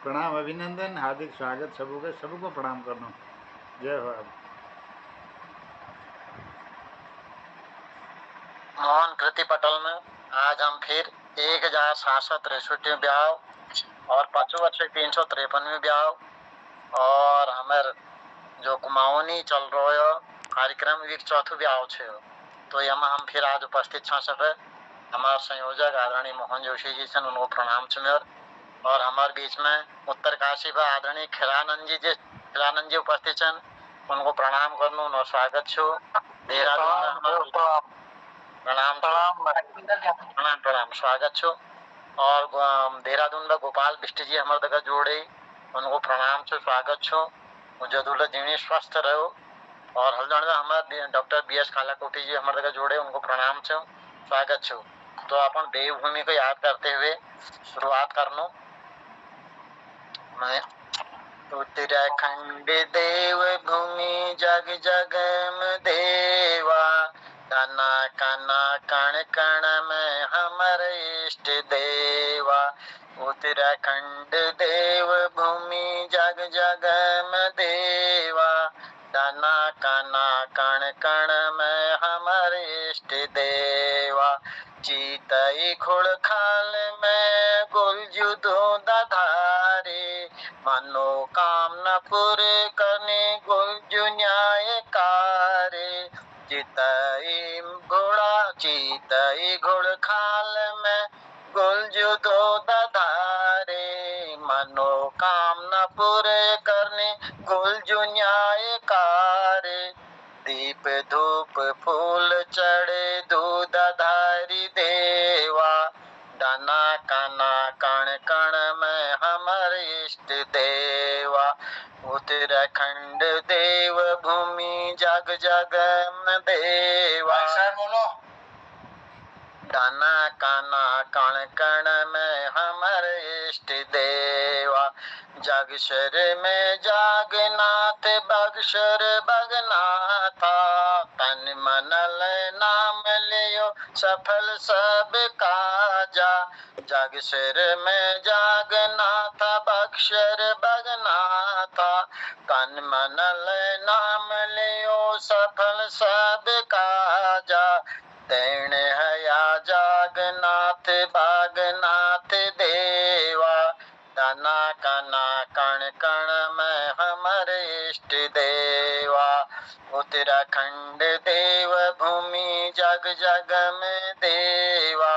प्रणाम, अभिनंदन, हार्दिक स्वागत सबको प्रणाम करना। जय हो आप। मोहन कृति पटल में आज हम फिर 1067 ब्याह और 5,353 ब्याह और हमार जो कुमाऊनी चल रहो है कार्यक्रम वीक चौथो ब्याह छे। तो यम हम फिर आज उपस्थित छा सब हमार संयोजक आदरणीय मोहन जोशी जी से उनको प्रणाम छमेर और हमारे बीच में उत्तरकाशी पर आदरणीय खिलानंद जी उपस्थित छन उनको प्रणाम करनो और स्वागत छो। देहरादून प्रणाम प्रणाम प्रणाम स्वागत छो और देहरादून में गोपाल बिष्ट जी हमारे तक जोड़े उनको प्रणाम छो स्वागत छो। जदुल जीवनी स्वस्थ रहो और हल्द्वानी में हमारे डॉक्टर BS कालाकोटी जी हमारे तक जोड़े उनको प्रणाम छो स्वागत छो। तो अपन देवभूमि को याद करते हुए शुरुआत करनो। मैं उत्तराखंड देव भूमि जग जगम देवा तना कना कण कण में हमर इष्ट देवा। उत्तराखंड देव भूमि जग जगम देवा तना कना कण कण में हमर इष्ट देवा। चीतई खुड़खाल में गुलजु दूध धारे मनोकामना पूरे करने गुलजु न्यायकारे। चितई घोड़ खाल में गुलजु दूध धारे मनोकामना पूरे करने गुलजु न्यायकारे। दीप धूप फूल चढ़े दूध धारी देवा दाना काना कण कण में हमर इष्ट देवा। उत्तराखंड देव भूमि जग जगम देवा बोलो दाना काना कण कण में हमर इष्ट देवा। जगशर में जागनाथ बगशर बगनाथा तन मन नाम लियो सफल सब काजा। जगशर में जागनाथा बगशर बगनाथा तन मन नाम लियो सफल सब काजा। तैण हया जागनाथ बागनाथ देवा दाना काना कण कण में हमर इष्ट देवा। उत्तराखंड देव भूमि जग जग में देवा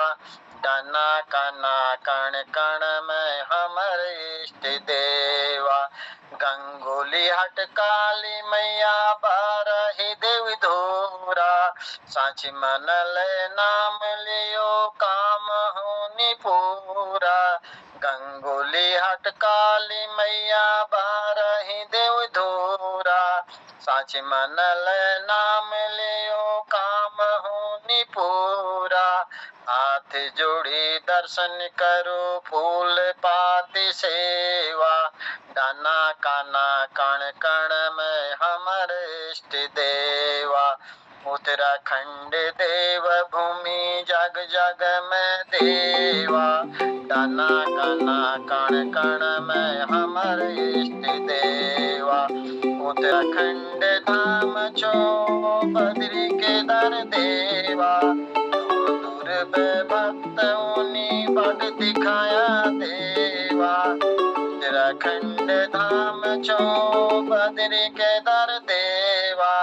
दाना काना कण कण में हमर इष्ट देवा। गंगोली हट काली मैया बारही देव धोरा साची मन ले नाम लियो काम होनी पूरा। गंगोली हट काली मैया बारही देव धोरा साची मन ले नाम लियो काम होनी पूरा। हाथ जोड़ी दर्शन करो फूल पाती सेवा दाना काना कण कण में हमर इष्ट देवा। उत्तराखंड देव भूमि जग जग में देवा दाना काना कण कण में हमर इष्ट देवा। उत्तराखंड धाम छो बद्री केदार देवा दूर भक्त उनी बड़ दिखाया देवा। उत्तराखंड धाम छो बद्री केदार देवा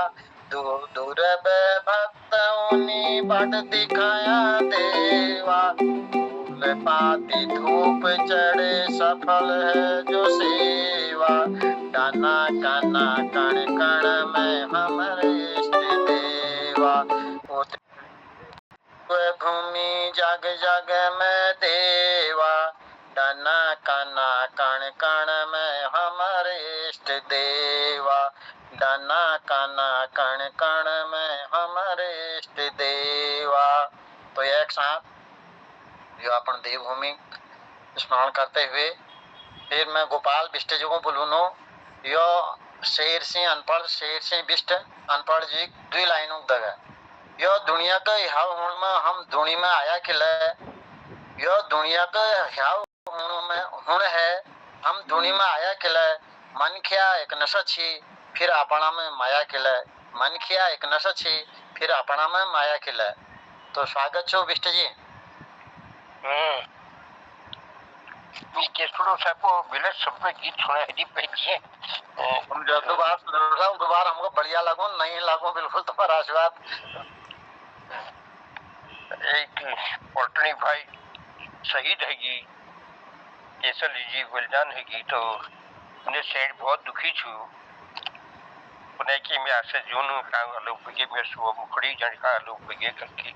दूर भक्त उनी बड़ दिखाया देवा। फूल पाती धूप चढ़े सफल है जो सेवा दाना काना कण कण में हमर इष्ट देवा। भूमि जग जग में देवा दाना काना कण कण में हमर इष्ट देवा दाना काना कण कण में हमर इष्ट देवा। तो एक साथ जो अपन देवभूमि स्मरण करते हुए फिर मैं गोपाल बिष्ट जी को बोलूनो यो शेर सिंह अनपढ़ शेर सिंह बिष्ट अनपढ़ जी 2 लाइनों दगा यो दुनिया का हाव हुण में हम दुनिया में आया खिले यो दुनिया का हाव हुण में हुण है हम दुनिया में आया केले मन किया एक नशा छी फिर अपना में माया केले मन किया एक नशा छी फिर अपना में माया केले। तो स्वागत छो विष्ट जी। मी केसुडो साको बिना शब्द गीत सुना है जी पहले। हम जो बात दोबारा हमको बढ़िया लागो नहीं लागो बिल्कुल तुम्हारा आशीर्वाद। एक पटनी भाई शहीद है जी केसर जी बलिदान है जी तो उन्हें सेठ बहुत दुखी छु उन्हें कि मैं आसे जोनु का लोग बगे में सुबह मुखड़ी जन का लोग बगे करके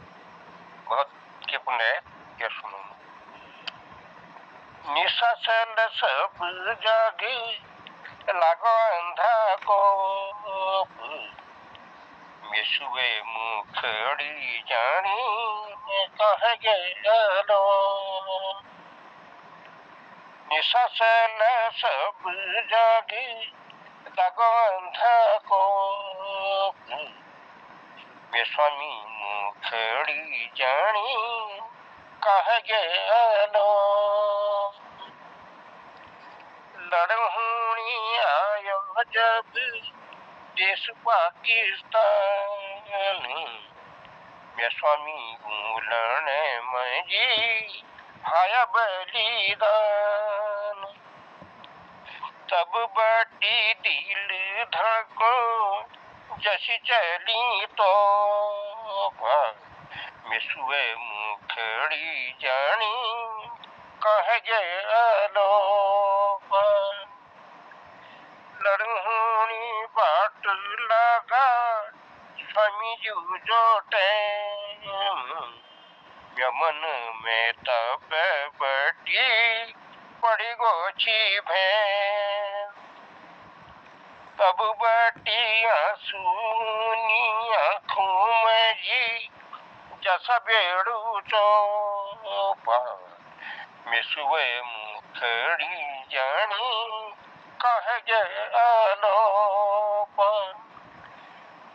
बहुत के पुण्य क्या सुनो निशा से सब जागे लागो अंधा को मिसुए मुखड़ी जानी कह गलो निशा से सब जागे लागो अंधा को मैं स्वामी मुखड़ी जानी कह गलो लड़हुणी आयो जब देश पाकिस्तान मैं स्वामी बोलन मजी भाया बलिदान तब बड़ी दिल धड़को जैसी चली तो मैं सुए मुखड़ी जानी कह गलो लड़हुणी बाट लगा स्वामी जू जो यमन में तब बटी पड़ी गोची भैं तब बटी आंसूनी आँखों में जी जैसा बेड़ू चौपा मिसुए मुखड़ी जानी कह गलो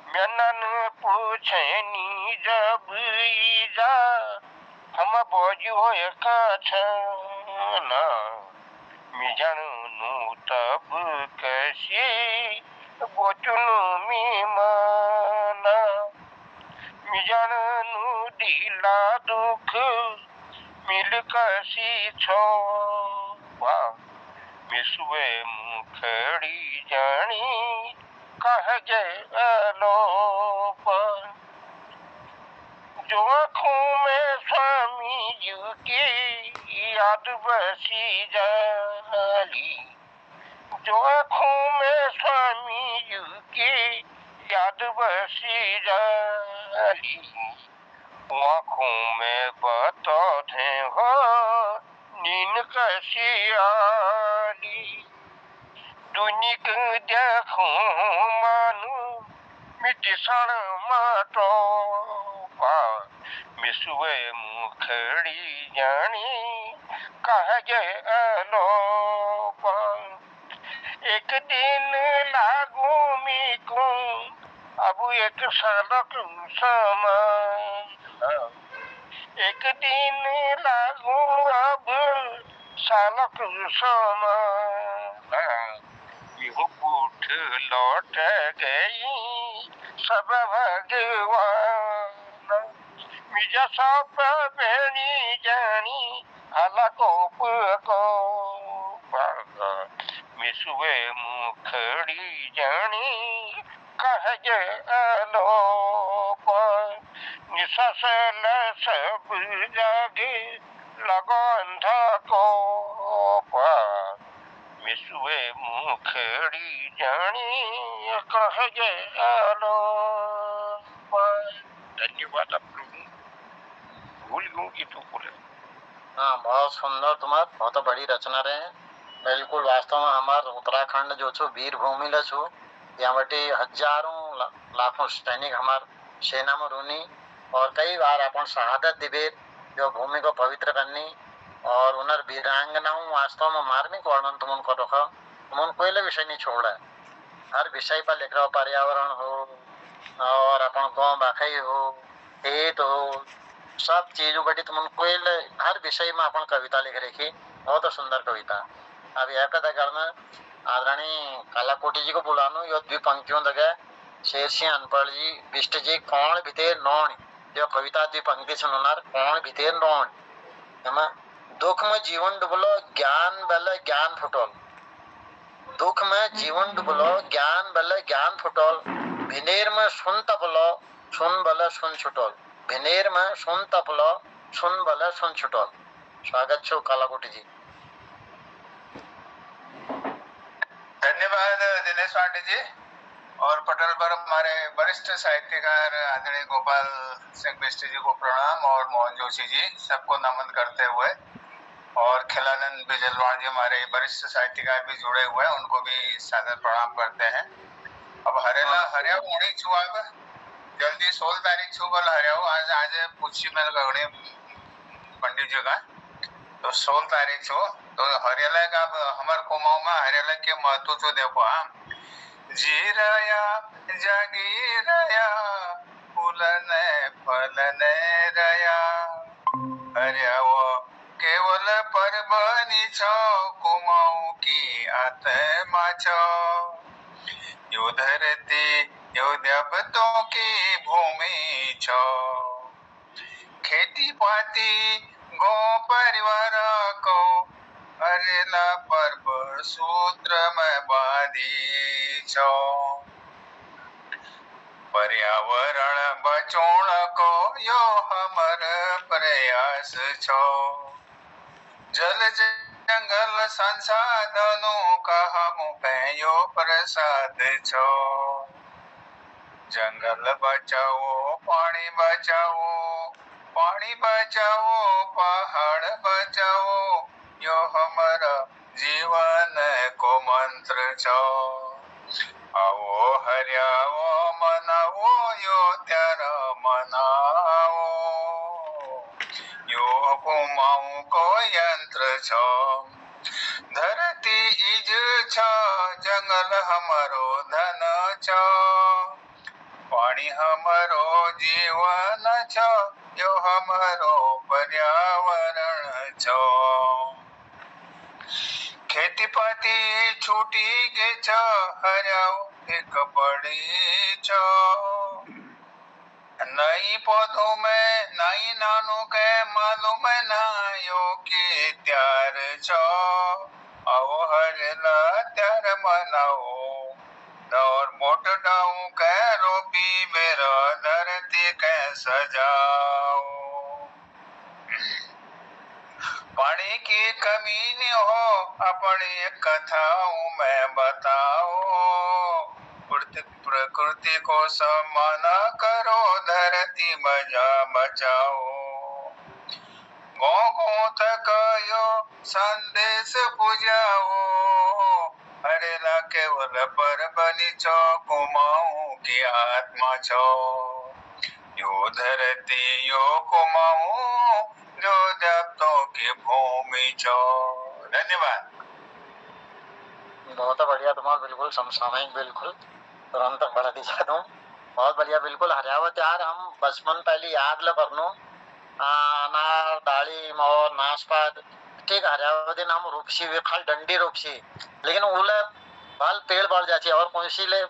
मैनन पूछनी जब ईजा हम बोझो एक छना मिजनु तब कैसी बोचुनु मी माना मिजनु दिला दुख मिल कसी छो मिसुए मुखड़ी जानी कह गलो जो आँखों में स्वामी जी की याद बसी जाली जो आँखों में स्वामी जी की याद बसी जाली आँखों में बता दे हो नींद कसी आली दुनिक देखूं मानू मिटिसण माटो मिसुए मुखड़ी जानी कह गलो एक दिन लागू मीकू अब एक सड़क समय एक दिन लागू अब सड़क समय उठ लौट गई सब भगवान मिजा सब बेणी जानी हलको को मिसुए मुखड़ी जानी कह गलो निसल सब जागे लगो अंधा को मिसुए मुखड़ी जानी कह गलो। धन्यवाद आप लोगों भूल गूँ की तो बोले। हाँ बहुत सुंदर तुम्हार बहुत बड़ी रचना रहे हैं बिल्कुल वास्तव में हमार उत्तराखंड जो छो वीर भूमि ल छो यहाँ बटे हजारों लाखों सैनिक हमार सेना में रूनी और कई बार अपन शहादत दिबेर जो भूमि को पवित्र करनी और उनर वीरांगनाओं वास्तव में मार्मिक वर्णन तुम उनको रखो तुम उन कोई विषय नहीं छोड़ा हर विषय पर लिख रहा हो पर्यावरण हो और अपन गाँव बाखई हो खेत हो सब चीजों बटी तुम कोई हर विषय में अपन कविता लिख रखी बहुत सुंदर कविता अब यह कदा करना आदरणीय कालाकोटी जी को बुलानो यो द्विपंक्तियों दगे शेर सिंह अनपढ़ जी बिष्ट जी कौन भिते नौण जो कविता द्विपंक्ति सुननार कौन भिते नौण हम दुख में जीवन डुबलो ज्ञान बल ज्ञान फुटोल दुख में जीवन डुबलो ज्ञान बल ज्ञान फुटोल भिनेर में सुन तपलो सुन बल सुन छुटोल भिनेर में सुन तपलो सुन बल सुन छुटोल। स्वागत छो कालाकोटी जी। धन्यवाद दिनेश पांडे जी। और पटल पर हमारे वरिष्ठ साहित्यकार आदरणीय गोपाल सिंह बिष्ट जी को प्रणाम और मोहन जोशी जी सबको नमन करते हुए और खिलानंद बिजलवाण जी हमारे वरिष्ठ साहित्यकार भी जुड़े हुए हैं उनको भी सादर प्रणाम करते हैं। अब हरेला हरियाव उड़ी छु अब जल्दी 16 तारीख छु बोल हरियाव आज आज पूछी मेल गगणे पंडित जी का तो 16 तारीख छो तो हरियाला का हमार कोमाओं में हरियाला के महत्व तो देखो हम जी रया जागी रया फूलने फलने रया हरियाव केवल परबनी छो कोमाओं की आत्मा छो यो धरती यो देवतों की भूमि छो खेती पाती गो परिवार को हरेला पर्व सूत्र में बांधी छो पर्यावरण बचोण को यो हमर प्रयास छो जल जंगल संसाधनों का हम यो प्रसाद छो जंगल बचाओ पानी बचाओ पहाड़ बचाओ यो हमारा जीवन को मंत्र छो आओ हरियाओ मनाओ यो त्यारा मनाओ यो कुमाऊं को यंत्र छो धरती इज छो जंगल हमारो धन छो पानी हमारो जीवन छो यो हमारो पर्यावरण छो खेती पाती छूटी गे छो हरियाओ एक बड़ी छो नई पौधों में नई नानों के मालूम ना यो की त्यार छो आओ हरिला त्यार मनाओ और मोट डाऊ के रोपी मेरा धरती के सजाओ पानी की कमी न हो अपनी कथाओं में बताओ प्रकृति को सम्मान करो धरती मजा बचाओ गौ तक यो संदेश पुजाओ हरेला केवल पर बनी छो कुमाऊं की आत्मा छो यो धरती यो कुमाऊं जो देवतों की भूमि छो। धन्यवाद। बहुत बढ़िया तुम्हारा बिल्कुल समसामयिक बिल्कुल तुरंत बढ़ा दी चाहता हूँ बहुत बढ़िया बिल्कुल हरियावत यार हम बचपन पहले याद ल करनो अनार दालिम और नाशपात ठीक हरियावत दिन हम रोपसी वे खाल डंडी रोपसी लेकिन उले बाल पेड़ बढ़ जाती और कौन सी ले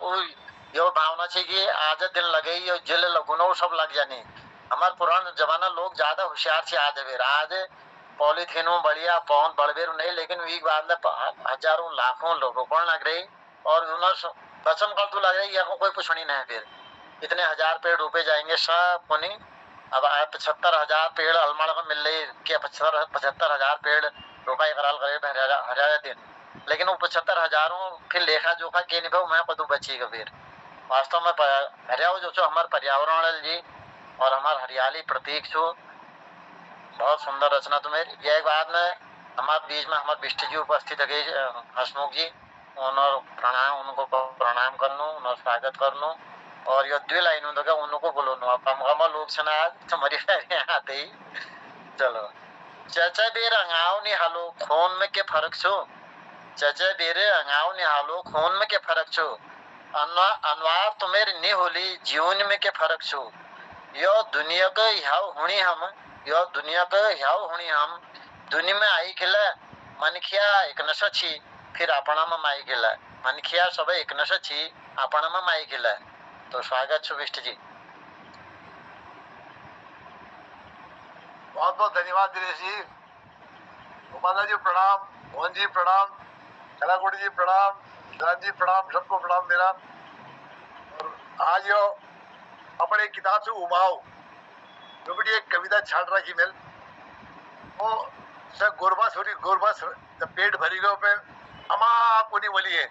यो भावना छे कि आज दिन लगे यो जिल लगुनो सब लग जानी हमार पुराना जमाना लोग ज्यादा होशियार छे आज बेर आज पॉलीथीन में बढ़िया पौन बढ़बेर नहीं लेकिन वीक बाद हजारों लाखों लोग रोपण लग रही और बचम कर तो लग रही है कोई पूछनी नहीं फिर इतने हजार पेड़ रोपे जाएंगे सब कोनी अब 75,000 पेड़ अलमाड़ को मिल रही के 75,000 पेड़ रोपाई कराल करे हरियाणा दिन लेकिन वो 75,000 फिर लेखा जोखा के नहीं भाव मैं कदू बचेगा फिर वास्तव में हरियाणा जो हमारे पर्यावरण जी और हमारे हरियाली प्रतीक छो बहुत सुंदर रचना तुम्हें यह बाद में हमारे बीच में हमारे बिष्ट जी उपस्थित है हसमुख जी उनको प्रणाम करनो उन्हें स्वागत करनो और ये द्वि लाइनों दगा उनको बोलो नो हम लोग सुना आज तुम्हारी आते ही चलो चाचा बेर अंगाव ने हालो खून में के फर्क छो चाचा बेरे अंगाव ने हालो खून में के फर्क छो अनवार तुम्हें नहीं होली जीवन में के फर्क छो यो दुनिया का याव हुणी हम यो दुनिया का याव हुणी हम दुनिया में आई खिला मनखिया एक नशा छी फिर आपणाમાં માઈ ગયેલા मनखिया सब एक नशा छी आपणाમાં माई गेला। तो स्वागत छो विष्ट जी। बहुत बहुत धन्यवाद दिनेश जी। गोपाला जी प्रणाम, मोहन जी प्रणाम, कलाकोटी जी प्रणाम, राज जी प्रणाम, सबको प्रणाम मेरा। और आज यो अपने किताब से उमाओ जो बड़ी एक कविता छाट रखी मेल वो सब गोरबा छोरी गोरबा जब पेट भरी गयो पे अमा कोनी बोली है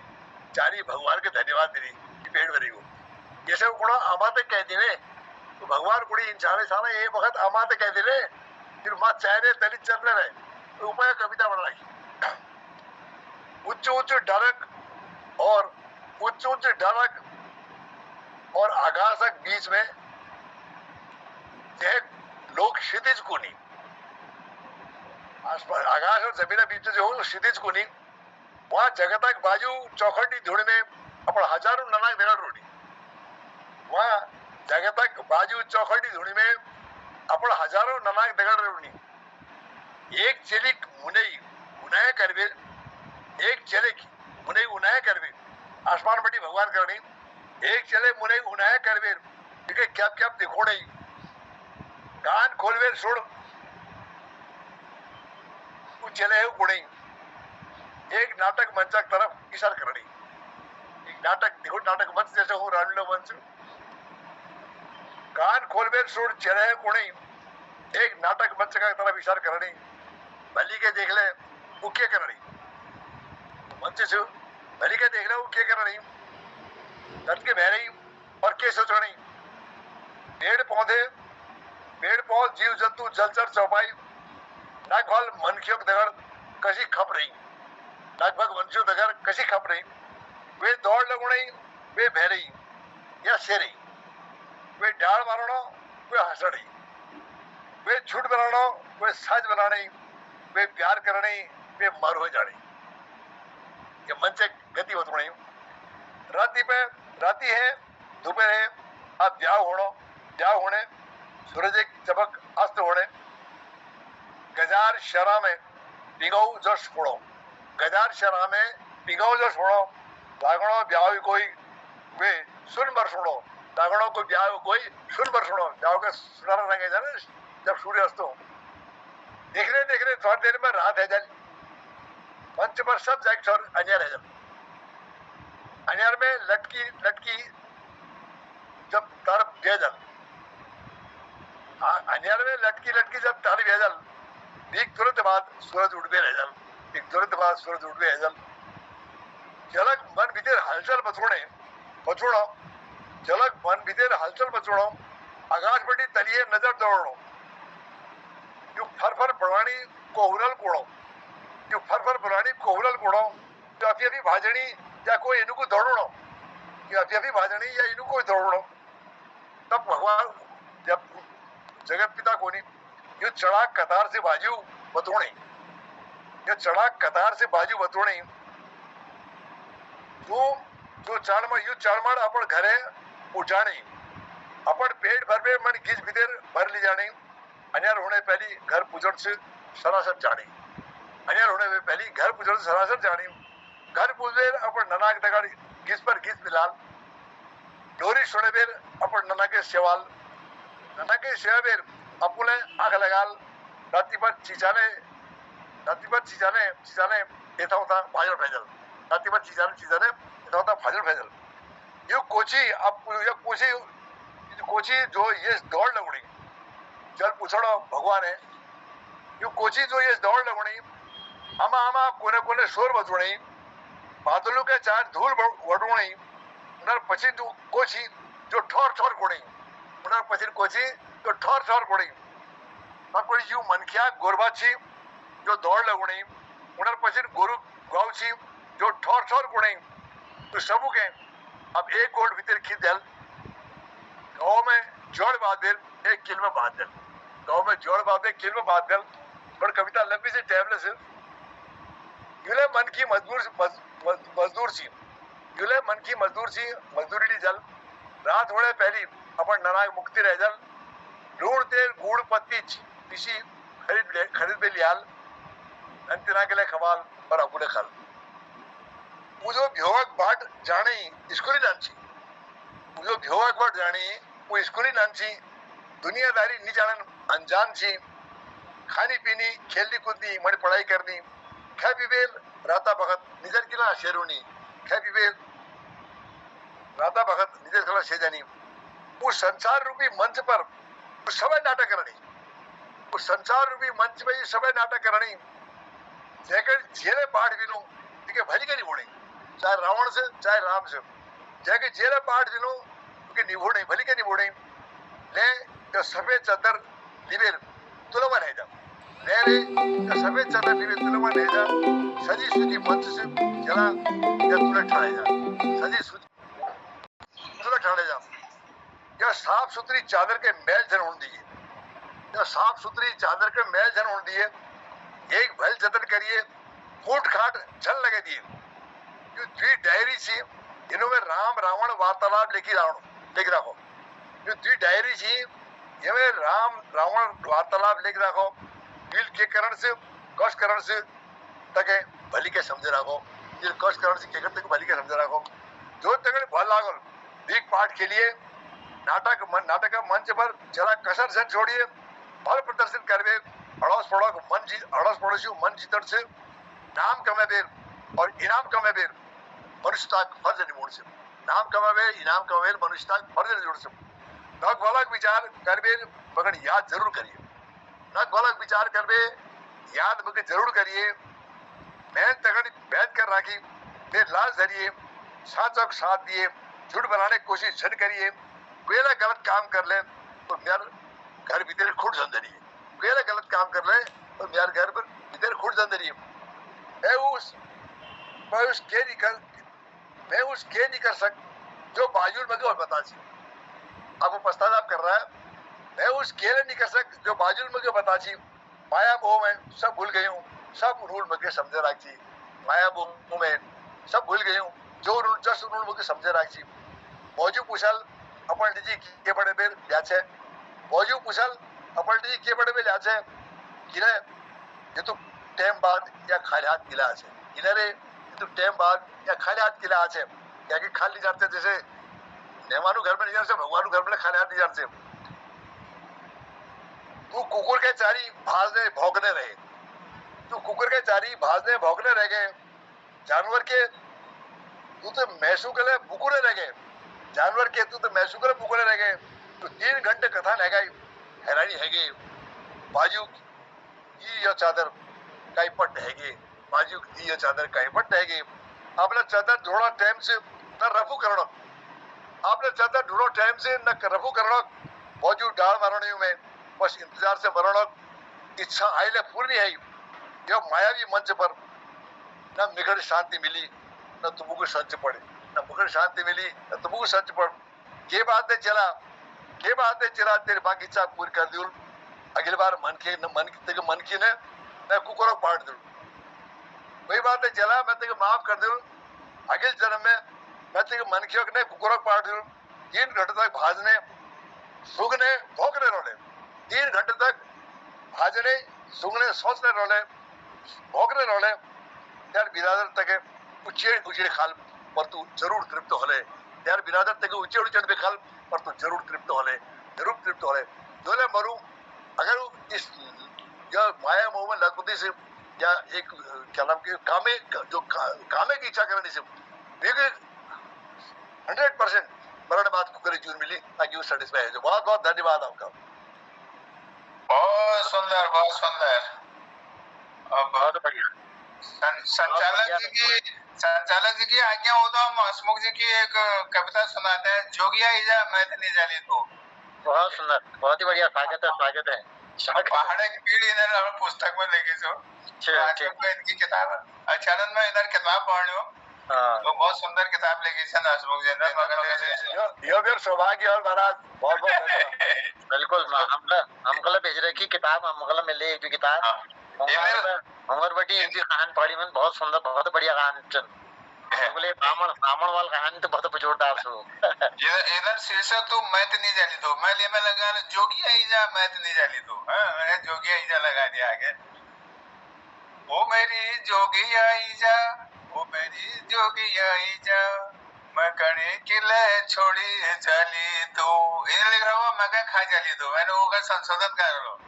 चारी भगवान के धन्यवाद दिली पेट भरी गो ये सब गुणा अमा ते कह दिने तो भगवान कुड़ी इंसान साना ये वक्त अमा ते कह दिले फिर मां चाहे दलित चलने रहे तो उपाय कविता बना रखी। उच्च उच्च डरक और उच्च उच्च डरक और आकाशक बीच में यह लोग क्षितिज को नहीं आसपास आकाश और जमीन बीच में जो हो क्षितिज को नहीं वहां जगतक बाजू चौखटी धूड़ में अपन हजारों ननाक दगड़ रोड़ी वहां जगतक बाजू चौखटी धूड़ में अपन हजारों ननाक दगड़ रोड़ी एक चलिक मुनई उन्हें करवे एक चलिक मुनई उन्हें करवे आसमान बटी भगवान करनी एक चले मुनई उन्हें करवे ठीक है क्या क्या देखो नहीं कान खोलवे सुन चले है गुणी एक नाटक मंचक तरफ इशारा करनी एक नाटक देखो नाटक मंच जैसे हूँ रानलो मंच कान खोलवे सुन चले है गुणी एक नाटक मंच का तरफ इशारा करनी भली के देख ले वो क्या करनी मंच से भली के देख ले वो क्या करनी दर्द के बह रही और क्या सोचनी पेड़ पौधे जीव जंतु जलचर चौपाई नागवाल मनखियों दगड़ कशी खप रही लगभग वंशु दगड़ कशी खप रही वे दौड़ लगुणी वे बह रही या से रही वे डाल मारणो वे हंसड़ी वे छुट बनानो वे साज बनाने वे प्यार करने वे मर हो जाने ये मन से गति होत रही राती है दोपहर है अब ब्याह होने सूरज एक चमक अस्त होने गजार शरा में पिगाऊ जश फोड़ो गजार शरा में पिगाऊ जश फोड़ो लागणो ब्याह कोई वे सुन बर सुनो लागणो कोई ब्याह कोई सुन बर सुनो ब्याह के सुनहरा रंगे जाने जब सूर्य अस्त हो देखने थोड़ी देर में रात है जल मंच पर सब जाए और अन्यार है जल अन्यार में लटकी जब तार भेजल अन्यार में लटकी जब तार भेजल एक तुरंत बाद सूरज उठबे रह जल एक तुरंत बाद सूरज उठबे रह जल जलक मन भीतर हलचल बचोड़ो जलक मन भीतर हलचल बचोड़ो आकाश बटी तलिए नजर दौड़ो यू फर प्राणी कोहुरल कोड़ो यू फर प्राणी कोहुरल कोड़ो जो अभी भाजनी या कोई इनको दौड़ो या अभी भाजनी या इनको दौड़ो तब भगवान जब जगत पिता कोनी यो चढ़ाक कतार से बाजू बतोड़े यो चढ़ाक कतार से बाजू बतोड़े जो चाणमा यू चाणमाड़ अपन घरे उठाने अपन पेट भर में मन घिस भीतर भर ली जाने अन्यार होने पहली घर पुजड़ से सरासर जाने अन्यार होने में पहली घर पुजड़ से सरासर जाने घर पुजर अपन ननाक दगड़ घिस पर घिस मिलाल डोरी सुने बेर अपन नना के सेवाल नना के सेवा बेर अपुले आग लगाल राती पर चीजाने एथा होता भाजल भेजल राती पर चीजाने एथा होता भाजल भेजल ये कोची जो ये दौड़ लगुड़ी जल पूछड़ो भगवान है ये कोची जो ये दौड़ लगुड़ी आमा कोने शोर बजुड़ी बादलों के चार धूल वडुणी उनर पछी कोची जो ठोर कोड़ी उनर पछी कोची जो ठोर कोड़ी कोई यू मनखिया गोरबा छी जो दौड़ लगुणी उनर पछी गोरु गाँव छी जो ठोर कोड़ी तो सबू के अब एक गोल्ड भीतर खींच दल गाँव में जोड़ बात दिल एक किल में बात दिल गाँव में जोड़ बात एक किल में बात दिल पर कविता लंबी से टैबलेट से यूले मन की मजदूर सी यूले मन की मजदूर सी मजदूरी ली जल रात होने पहली अपन ननाक मुक्ति रह जल लूण तेल गुड़ पत्ती पीसी खरीद पे लियाल अंतिना के लिए खवाल और अपुले खल उजो भ्योवक बाट जानी स्कूली नांची उजो भ्योवक बाट जानी वो स्कूली नांची दुनियादारी नहीं जानन अनजान छी खानी पीनी खेलनी कूदनी मड़ी पढ़ाई करनी खे पिबेल राता भगत निजर किला शेरुनी खे पिबेल राता भगत निजर किला शेजानी उस संसार रूपी मंच पर उस समय नाटक करनी उस संसार रूपी मंच पे ये समय नाटक करनी जैकर जेले पाठ बिनु ठीक है भली के निभोड़े चाहे रावण से चाहे राम से जैके जेले पाठ बिनु उनके निभोड़े भली के निभोड़े ले जो सफेद चादर लिबेर तुलवा नहीं जा ले रे जो सफेद चादर लिबेर तुलवा नहीं जा सजी सूजी मंच से चला या तुले ठाड़े जा सजी सूजी तुले ठाड़े जा या साफ सुथरी चादर के मैल जन होने दिए या साफ सुथरी चादर के मैल जन होने दिए एक भल जतन करिए फूट खाट झल लगे दिए जो द्वि डायरी सी इनमें राम रावण वार्तालाप लिख रखो जो द्वि डायरी सी इनमें राम रावण वार्तालाप लिख रखो बिल के करण से कश करण से तके भली के समझ रखो ये कश करण से के तक भली के समझ रखो जो तक भल लागल भीख पाठ के लिए नाटक मंच पर जरा कसर से छोड़िए भल प्रदर्शन करवे अड़ोस पड़ोसी मन जीतन से नाम कमे बेर और इनाम कमे बेर मनुष्यता फर्ज निमोड़ से नाम कमे बेर इनाम कमे बेर मनुष्यता फर्ज निमोड़ से नक वालक विचार करवे मगर याद जरूर करिए नक वालक विचार करवे याद मगर जरूर करिए मेहनत तगड़ी बैठ कर राखी फिर लाज धरिए साथ दिए झूठ बनाने की कोशिश झन करिए वेला गलत काम कर ले तो मेरे घर भीतर खुद जंदरी वेला गलत काम कर ले तो मेरे घर पर भीतर खुद जंदरी मैं उस के नहीं कर सक जो बाजुल में और बता सी अब वो पश्चाताप कर रहा है मैं उस के नहीं कर सक जो बाजुल में बता सी माया मोह में सब भूल गई हूँ सब रूल में समझे राखी माया मोह में सब भूल गई हूँ जो रूल जस रूल में समझे राखी मौजू पूछल अपन जी के बड़े बेर ल्याछे मौजू पूछल अपन जी के बड़े बेर ल्याछे किने ये तो टाइम बाद या खाली हाथ गिला है किने रे ये तो टाइम बाद या खाली हाथ गिला है क्या कि खाली जाते जैसे मेहमानों घर में नहीं जाते भगवान घर में खाली हाथ नहीं जाते तू कुकुर के चारी भाजने भौंकने रहे तू कुकुर के चारी भाजने भौंकने रह गए जानवर के तू तो मैसू के लिए बुकुरे रह गए जानवर के तू तो मैसू के लिए बुकुरे रह गए तो 3 घंटे कथा रह गई हैरानी है गई बाजू की यह चादर काई पट है गई बाजू की यह चादर काई पट है गई आपने चादर ढूंढा टाइम से न रफू करो आपने चादर ढूंढो टाइम से न रफू करो बाजू डाल मारणी में बस इंतजार से मरण इच्छा आइले पूरी है यह मायावी मंच पर न निगड़ शांति मिली न तुमको सच पड़े न मुगड़ शांति मिली न तुमको सच पड़ के बात चला तेरे बाकी इच्छा पूरी कर दी अगली बार मन की ने मैं कुकुर पाट दू वही बात है चला मैं तेरे माफ कर दू अगले जन्म में मैं तेरे मन की ने कुकुर पाट दू 3 घंटे तक भाजने सूंघने भौंकने रोले 3 घंटे तक भाजने सूंघने सोचने रोले भौंकने रोले यार बिरादर तक उचेड़ खाल पर तू जरूर तृप्त होले यार बिरादर तक उचेड़ खाल पर तू जरूर तृप्त होले दोले मरू अगर इस या माया मोह में लगती से या एक क्या नाम के कामे की इच्छा करने से 100% मरण बाद कुकरी जून मिली ताकि वो सेटिस्फाई है। बहुत बहुत धन्यवाद आपका। बहुत सुंदर बहुत बढ़िया। संचालक जी की आज्ञा हो तो हम हसमुख जी की एक कविता सुनाते हैं। जोगिया इजा मैं नहीं जानी तो। बहुत सुंदर, बहुत ही बढ़िया। स्वागत है। पहाड़े की पीढ़ी इधर पुस्तक में लेके जो इनकी किताब अचानक में इधर किताब पढ़ लो तो बहुत सुंदर किताब लेके हसमुख जी यह फिर सौभाग्य और महाराज बहुत बिल्कुल हमको भेज रहे की किताब हमको मिले एक किताब उमर बटी इनकी कहानी पढ़ी मन बहुत सुंदर, बहुत बढ़िया कहानी बोले रावण वाल कहानी तो बहुत जोरदार सो इधर शीर्षक तो मैं तो नहीं जानी तो मैं लिए में लगा जोगिया ईजा मैं तो नहीं जानी तो जोगिया ईजा लगा दिया आगे। ओ मेरी जोगी आई जा, ओ मेरी जोगी आई जा, मैं कणी किले छोड़ी चली तू। इन लिख रहा हूँ मैं कहीं खा चली तू, मैंने वो का संशोधन कर लो।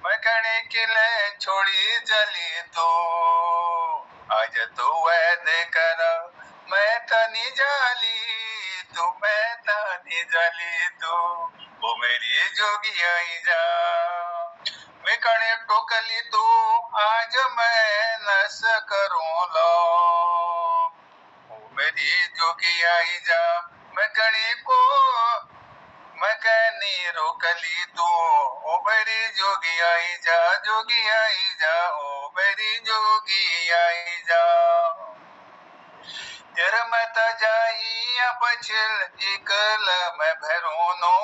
मैं कणी किले छोड़ी चली तू, आज तू वैद कर मैं तनी जाली तू, मैं तनी जाली तू, ओ मेरी जोगी आई जा, मैं कणे टोकली तू, आज मैं नस करूं लो, ओ मेरी जोगी आई जा, मैं कणी को मैं कहनी रोकली तू, ओ मेरी जोगी आई जा, जोगी आई जा, ओ मेरी जोगी आई जा, तेरे मैं त जाई पछिल इकल मैं भैरोनो,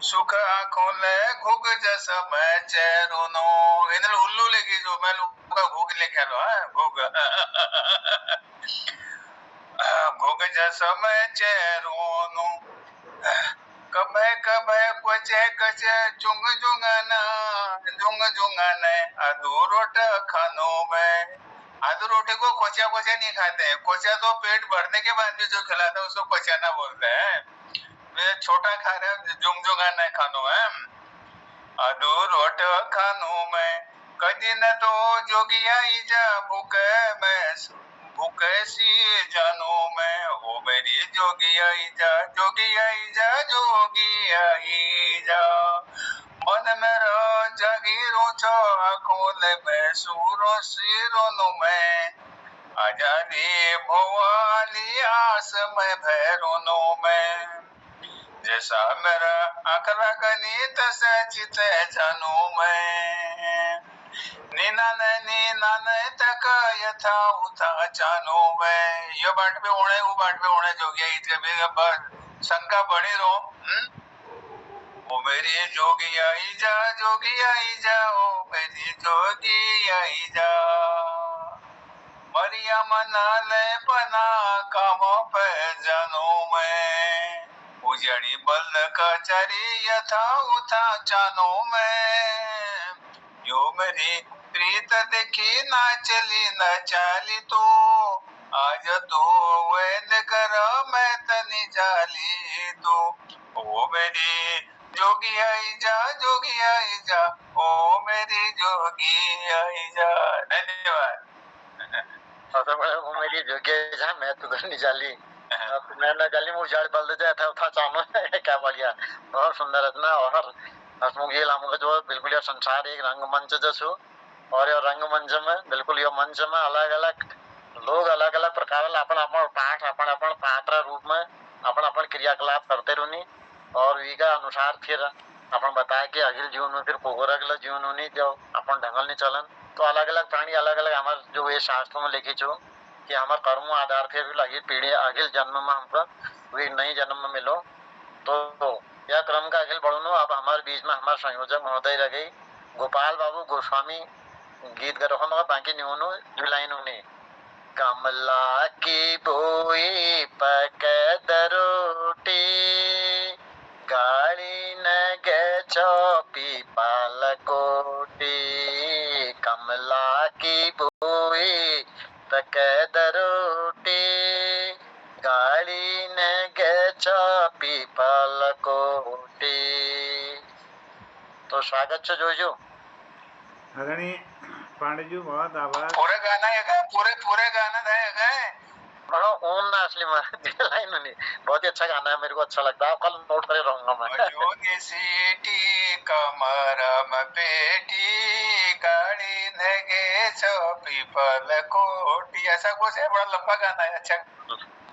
सुख आंखों ले घुग जस मैं चेरोनो। इन्हें उल्लू लेके जो मैं लूका घुग लेके लो घुग घुग जस मैं चेरोनो, कभे कभे क्वचे कचे चुंग चुंगना जुंग जुंगने अधूरोट खानो में। आधु रोटी को कोचा कोचा नहीं खाते हैं, कोचा तो पेट भरने के बाद भी जो खिलाता है उसको कोचा ना बोलते हैं। वे छोटा खा रहे हैं, जुंग जुंगाना खानो है। अधू रोट खानो में कदी न तो जोगी आई जा, भूखे में भूखे सी जानो में, ओ मेरी जोगी आई जा, जोगी आई जा, जोगी आई जा, मन मेरा जागीरो छो खोले में सूरो सिरोनो में, आजादी भोवाली आस में भैरोनो में, जैसा मेरा आखरा गणित से चिते जानू मैं, नीना ने तक यथा उथा जानू मैं। ये बाट पे ओणे वो बाट पे ओणे जो गया इतने बेगा बस शंका बड़ी रो। ओ मेरी जोगी आई जा, जोगी आई जा, ओ मेरी जोगी आई जा, मरिया मना ले पना काम पे जानू मैं, उजड़ी बल कचरी यथा उथा चानो में, यो मेरी प्रीत देखी ना चली न चाली तो, आज तो वैद कर मैं तनी जाली तो, ओ मेरी जोगी आई जा, जोगी आई जा, ओ मेरी जोगी आई जा। धन्यवाद। तो वो मेरी जोगी जा मैं तो नहीं जाली, मैं न जाली मुझे उजाड़ बल दे था उठा चानो क्या बढ़िया, बहुत सुंदर रचना। और हसमुख ये लामो जो बिल्कुल ये संसार एक रंगमंच जसो, और ये रंगमंच में बिल्कुल ये मंच में अलग अलग लोग अलग अलग प्रकार अपन अपन पाठ अपन अपन पात्र रूप में अपन अपन क्रियाकलाप करते रहनी, और वीका अनुसार फिर अपन बताया कि अखिल जीवन में फिर कोगरगल जीवन होनी जो अपन ढंगल नहीं चलन। तो अलग अलग प्राणी अलग अलग हमारे जो ये शास्त्रों में लिखी छो कि हमारे कर्मों आधार फिर भी अगली पीढ़ी अगले जन्म में हमको वे नई जन्म में मिलो। तो यह क्रम का अगल बढ़ो। अब हमारे बीच में हमारे संयोजक महोदय रह गई गोपाल बाबू गोस्वामी गीत गा रखो मगर बाकी नहीं होनो जुलाइन होनी। कमला की बोई पक दरोटी गाड़ी न गे चौपी पालकोटी, कमला की बोई पक दरोटी गाड़ी न गे चौपी पालकोटी। तो स्वागत है जोजो। आदरणीय पांडे जी बहुत आभार। पूरे गाना है क्या? पूरे गाना है क्या? बड़ा ओन ना असली में लाइन नहीं, बहुत ही अच्छा गाना है, मेरे को अच्छा लगता है। कल नोट करे रहूंगा मैं। जोगी सीटी कमरम पेटी गाड़ी धगे चौपी पल कोटी, ऐसा कुछ है। बड़ा लंबा गाना है, अच्छा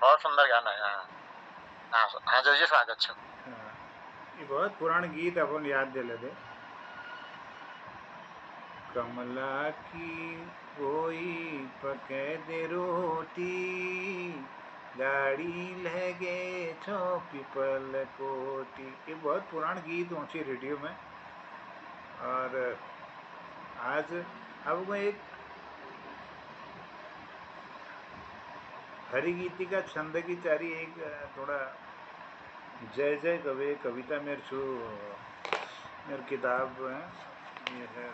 बहुत सुंदर गाना है। हाँ हाँ जोजी स्वागत है। ये बहुत पुराना गीत अपन याद दिले दे। कमला की कोई पके दे रोटी गाड़ी लगे छो पीपल कोटी। ये बहुत पुराना गीत पहुंची रेडियो में। और आज अब एक हरि गीति का छंद की चारी एक थोड़ा जय जय कवे कविता मेरे किताब है, ये है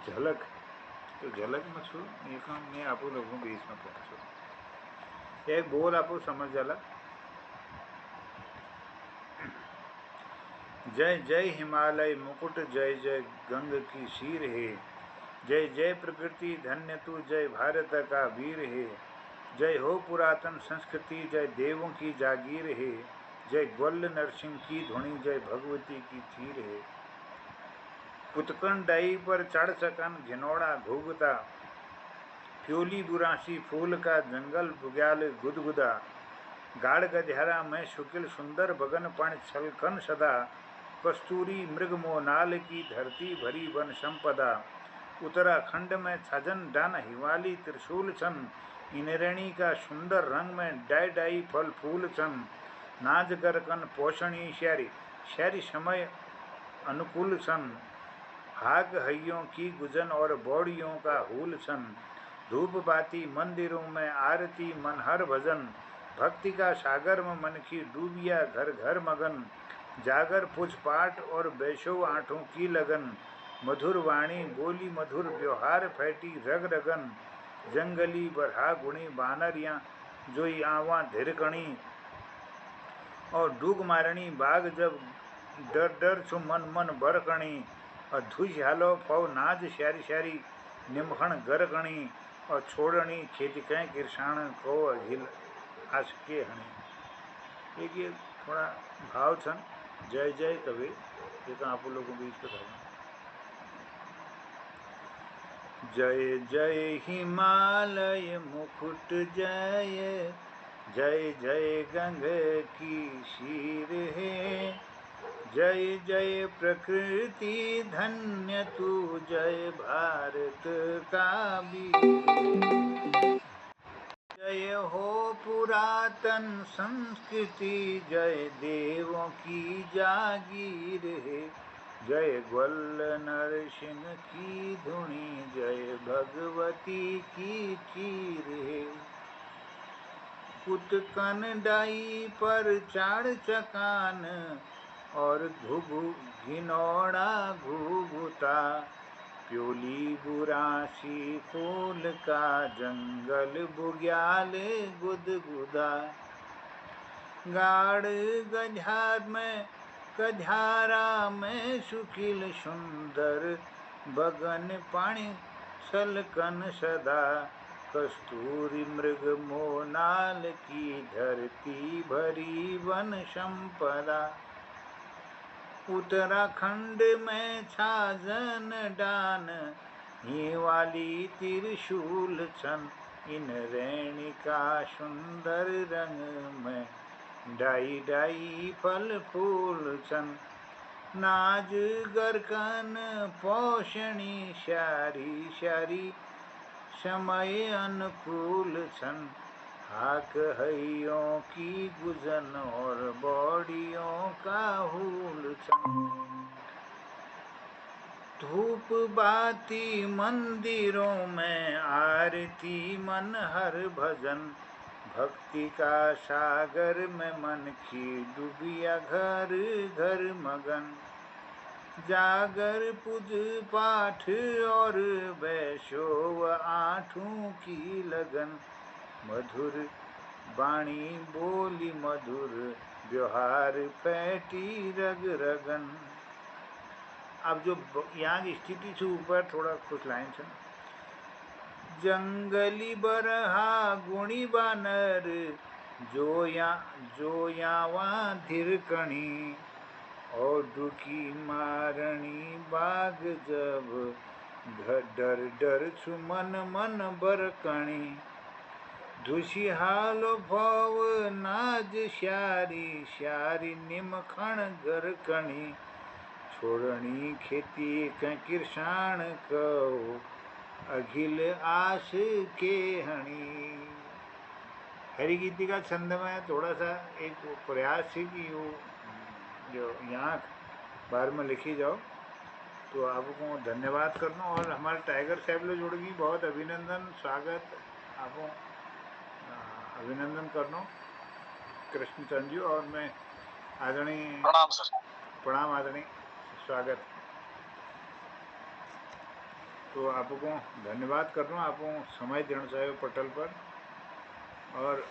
झलक, तो झलक में छू ये काम मैं आप लोगों बीच में पहुँचो, एक बोल आप समझ जाला। जय जय हिमालय मुकुट, जय जय गंग की शीर है, जय जय प्रकृति धन्य तू, जय भारत का वीर है, जय हो पुरातन संस्कृति, जय देवों की जागीर है, जय ग्वल नरसिंह की धुनी, जय भगवती की थीर है। पुतकन डाई पर चढ़ सकन घिनौड़ा घूगता, प्योली बुरासी फूल का जंगल बुग्याल गुदगुदा, गाड़ गधहरा में शुकिल सुंदर बगन पण छलकन सदा, कस्तूरी मृग मोनाल की धरती भरी वन संपदा, उत्तराखंड में छजन डान हिमाली त्रिशूल छन, इनरेणी का सुंदर रंग में डाई डाई फल फूल छन, नाज गरकन पोषणी शहरी शहरी समय अनुकूल छन, हाग हइयों की गुजन और बौड़ियों का हूल छन, धूप बाती मंदिरों में आरती मनहर भजन, भक्ति का सागर में मन की डूबिया घर घर मगन, जागर पुछ पाठ और बैशो आठों की लगन, मधुर वाणी बोली मधुर व्यवहार फैटी रग रगन, जंगली बरहा गुणी बानरियाँ जोई आवा धिरकणी, और डूग मारणी बाग जब डर डर छु मन मन बरकणी, और धुज हालो फौ नाज श्यारी श्यारी निमखण गरकणी, और छोड़नी खेती कह किरसाण को हिल आसके हणी। एक ये थोड़ा भाव छन जय जय कवे, ये तो आप लोगों बीच पे था। जय जय हिमालय मुकुट, जय जय जय गंग की शीर है, जय जय प्रकृति धन्य तू, जय भारत का वीर, जय हो पुरातन संस्कृति, जय देवों की जागीर है, जय ग्वल नरसिंह की धुनी, जय भगवती की चीर है। कुतकन डाई पर चाड़ चकान और घुघु घिनौड़ा घुघुता, प्योली बुरासी फूल का जंगल बुग्याल गुदगुदा, गाड़ गझार में कझारा में सुखिल सुंदर बगन पानी सलकन सदा, कस्तूरी मृग मोनाल की धरती भरी वन संपदा, उत्तराखंड में छाजन डान हिवाली त्रिशूल छन, इन रैणी का सुंदर रंग में डाई डाई फल फूल छन, नाज गरकन पोषणी श्यारी श्यारी समय अनुकूल छन, हाक हइयों की गुजन और बौड़ियों का हूल छन, धूप बाती मंदिरों में आरती मन हर भजन, भक्ति का सागर में मन की डूबिया घर घर मगन, जागर पूज पाठ और बैशो आठों की लगन, मधुर वाणी बोली मधुर व्यवहार फैटी रग रगन। अब जो यहाँ की स्थिति से ऊपर थोड़ा कुछ लाइन है, जंगली बरहा गुणी बानर जो यावा धिरकणी, और डुकी मारणी बाग जब डर डर छु मन मन बरकणी, धुसी हालो भव नाज श्यारी श्यारी निमखण गरकणी, छोड़नी खेती किरसाण को अखिल आस के हणी। हरि गीति का छंद में थोड़ा सा एक प्रयास है कि वो जो यहाँ बार में लिखी जाओ, तो आपको धन्यवाद करना, और हमारे टाइगर सैबलो जोड़गी बहुत अभिनंदन स्वागत, आपको अभिनंदन करना कृष्णचंद जी, और मैं आदरणीय प्रणाम सर। प्रणाम आदरणीय स्वागत। तो आपको धन्यवाद कर रहा हूँ, आपको समय देना चाहिए पटल पर। और